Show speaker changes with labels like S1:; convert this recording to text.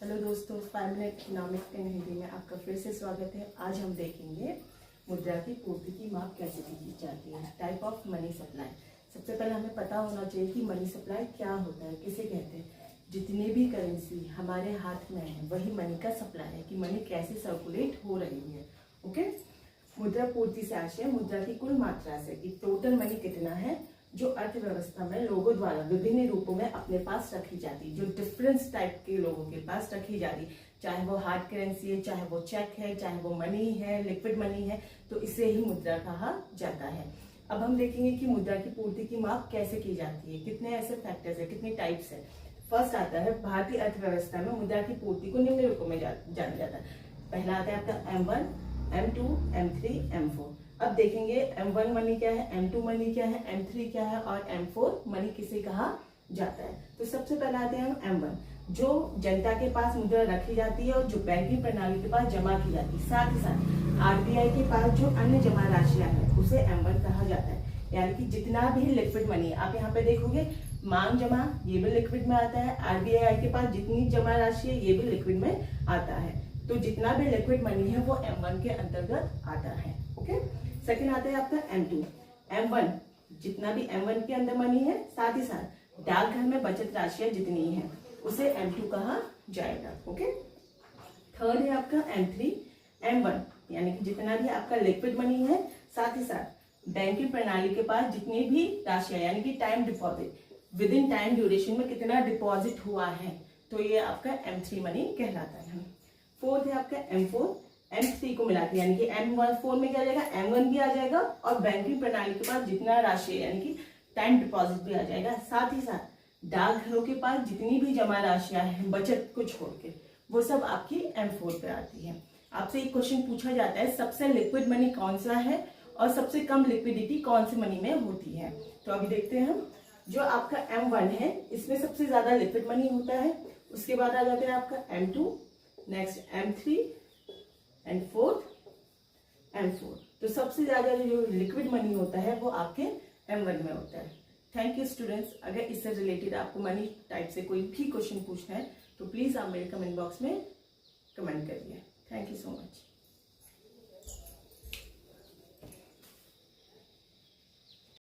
S1: Hello दोस्तों, 5 minute economic इन हिंदी में आपका फिर से स्वागत है। आज हम देखेंगे मुद्रा की पूर्ति की माप कैसे की जाती है। Type of money supply. सबसे पहले हमें पता होना चाहिए कि मनी सप्लाई क्या होता है, किसे कहते हैं। जितनी भी करेंसी हमारे हाथ में है वही मनी का सप्लाई है, कि मनी कैसे सर्कुलेट हो रही है। ओके, मुद्रा पूर्ति से आशय मुद्रा की कुल मात्रा से कि टोटल मनी कितना है जो अर्थव्यवस्था में लोगों द्वारा विभिन्न रूपों में अपने पास रखी जाती, जो डिफरेंस टाइप के लोगों के पास रखी जाती, चाहे वो हार्ड करेंसी है, चाहे वो चेक है, चाहे वो मनी है, लिक्विड मनी है, तो इसे ही मुद्रा कहा जाता है। अब हम देखेंगे कि मुद्रा की पूर्ति की माप कैसे की जाती है, कितने ऐसे फैक्टर्स है, कितने टाइप्स है। फर्स्ट आता है भारतीय अर्थव्यवस्था में मुद्रा की पूर्ति को निम्न रूपों में जाना जाता है। पहला आता है आपका M1, M2, M3, M4। अब देखेंगे M1 मनी क्या है, M2 मनी क्या है, M3 क्या है और M4 मनी किसे कहा जाता है। तो सबसे पहले आते हैं हम M1, जो जनता के पास मुद्रा रखी जाती है और जो बैंकिंग प्रणाली के पास जमा की जाती है। साथ ही साथ RBI के पास जो अन्य जमा राशियां हैं उसे M1 कहा जाता है। यानी कि जितना भी लिक्विड मनी, आप यहाँ पे देखोगे मांग जमा, ये भी लिक्विड में आता है। RBI के पास जितनी जमा राशि है ये भी लिक्विड में आता है। तो जितना भी लिक्विड मनी है वो M1 के अंतर्गत आता है। ओके, सेकंड आता है आपका M2। M1 जितना भी M1 के अंदर मनी है, साथ ही साथ डाकघर में बचत राशियां जितनी है उसे M2 कहा जाएगा। ओके, थर्ड है आपका M3। M1 यानी कि जितना भी आपका लिक्विड मनी है, साथ ही साथ बैंकिंग प्रणाली के पास जितनी भी राशियां, यानी कि time deposit, with in time duration में कितना डिपॉजिट हुआ है, तो ये आपका M3 मनी कहलाता है। फोर्थ है आपका M4। M3 को मिला के यानी कि M4 में क्या आ जाएगा, M1 भी आ जाएगा और बैंकिंग प्रणाली के पास जितना राशि है यानी कि टाइम डिपॉजिट भी आ जाएगा। साथ ही साथ डाकघरों के पास जितनी भी जमा राशियां हैं बचत को छोड़ के, वो सब आपकी M4 पे आती है। आपसे एक क्वेश्चन पूछा जाता है, सबसे लिक्विड मनी कौन सा है और सबसे कम लिक्विडिटी कौन सी मनी में होती है। तो अभी देखते हैं हम, जो आपका M1 है इसमें सबसे ज्यादा लिक्विड मनी होता है। उसके बाद आ जाते हैं आपका M2, next M3 and fourth M4। तो सबसे ज्यादा जो लिक्विड मनी होता है वो आपके M1 में होता है। Thank you students. अगर इससे रिलेटेड आपको मनी टाइप से कोई भी क्वेश्चन पूछना है तो प्लीज आप मेरे कमेंट बॉक्स में कमेंट करिए। Thank you so much.